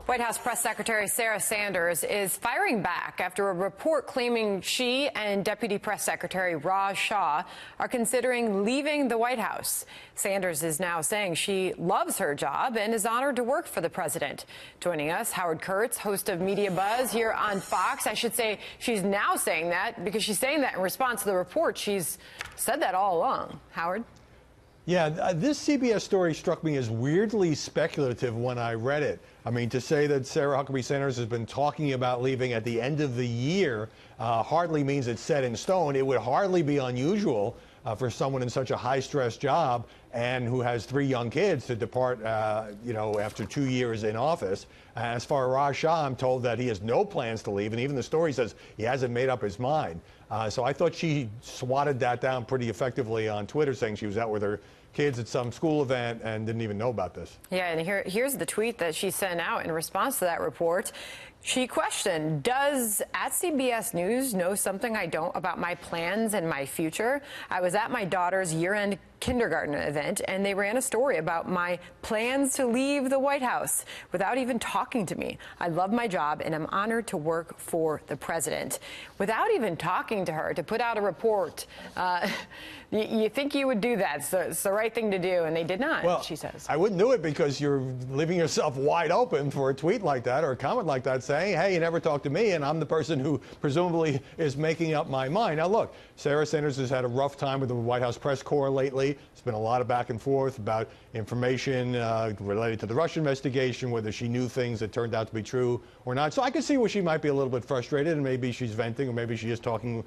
White House Press Secretary Sarah Sanders is firing back after a report claiming she and Deputy Press Secretary Raj Shah are considering leaving the White House. Sanders is now saying she loves her job and is honored to work for the president. Joining us, Howard Kurtz, host of Media Buzz here on Fox. I should say she's now saying that because she's saying that in response to the report. She's said that all along. Howard? Yeah, this CBS story struck me as weirdly speculative when I read it. I mean, to say that Sarah Huckabee Sanders has been talking about leaving at the end of the year hardly means it's set in stone. It would hardly be unusual for someone in such a high-stress job and who has 3 young kids to depart, after 2 years in office. As far as Raj Shah, I'm told that he has no plans to leave, and even the story says he hasn't made up his mind. So I thought she swatted that down pretty effectively on Twitter, saying she was out with her kids at some school event and didn't even know about this. Yeah, and here's the tweet that she sent out in response to that report. She questioned, does @CBS News know something I don't about my plans and my future? I was at my daughter's year-end kindergarten event, and they ran a story about my plans to leave the White House without even talking to me. I love my job, and I'm honored to work for the president. Without even talking to her, to put out a report, you think you would do that. So it's the right thing to do, and they did not, well, she says. I wouldn't do it because you're leaving yourself wide open for a tweet like that or a comment like that saying, hey, you never talked to me, and I'm the person who presumably is making up my mind. Now, look, Sarah Sanders has had a rough time with the White House press corps lately. It's been a lot of back and forth about information related to the Russia investigation, whether she knew things that turned out to be true or not. So I can see where she might be a little bit frustrated, and maybe she's venting, or maybe she is talking,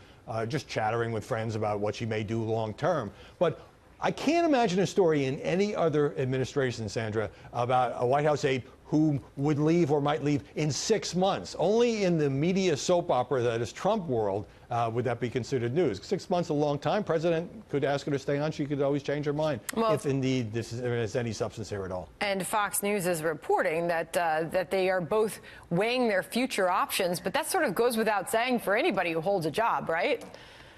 just chattering with friends about what she may do long term. But I can't imagine a story in any other administration, Sandra, about a White House aide who would leave or might leave in 6 months. Only in the media soap opera that is Trump world would that be considered news. 6 months, a long time. President could ask her to stay on. She could always change her mind, well, if indeed there is any substance here at all. And Fox News is reporting that that they are both weighing their future options, but that sort of goes without saying for anybody who holds a job, right?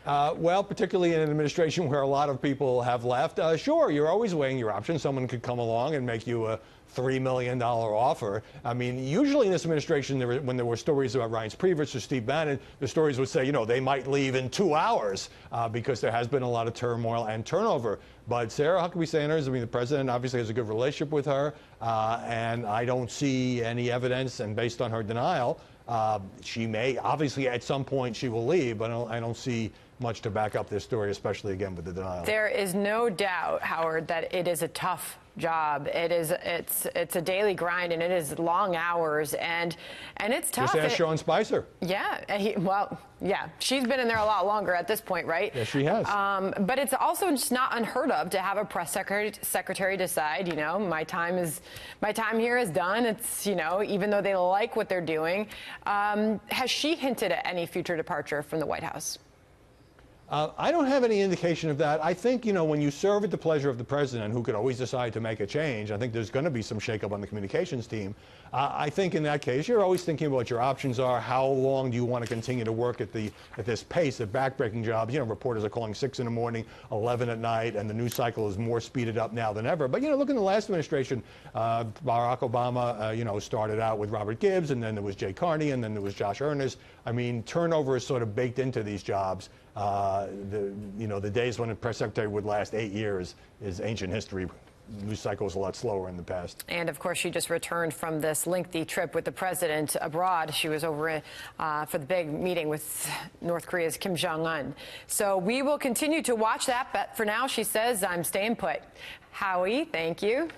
Well, particularly in an administration where a lot of people have left, sure, you're always weighing your options. Someone could come along and make you a $3 million offer. I mean, usually in this administration, when there were stories about Reince Priebus or Steve Bannon, the stories would say, they might leave in 2 hours because there has been a lot of turmoil and turnover. But Sarah Huckabee Sanders, I mean, the president obviously has a good relationship with her, and I don't see any evidence, and based on her denial, she may, obviously at some point she will leave, but I don't see much to back up this story, especially again with the denial. There is no doubt, Howard, that it is a tough job. It's a daily grind, and it is long hours, and it's tough. Just ask Sean Spicer. Yeah, yeah, she's been in there a lot longer at this point, right? Yes, she has. But it's also just not unheard of to have a press secretary decide, my time here is done. It's, even though they like what they're doing. Has she hinted at any future departure from the White House? I don't have any indication of that. I think, when you serve at the pleasure of the president, who could always decide to make a change, I think there's going to be some shakeup on the communications team. I think in that case, you're always thinking about what your options are. How long do you want to continue to work at this pace of backbreaking jobs? Reporters are calling 6 in the morning, 11 at night, and the news cycle is more speeded up now than ever. But, look in the last administration, Barack Obama, started out with Robert Gibbs, and then there was Jay Carney, and then there was Josh Earnest. I mean, turnover is sort of baked into these jobs. The days when a press secretary would last 8 years is ancient history. News cycle is a lot slower in the past. And of course, she just returned from this lengthy trip with the president abroad. She was over for the big meeting with North Korea's Kim Jong-un. So we will continue to watch that. But for now, she says, I'm staying put. Howie, thank you.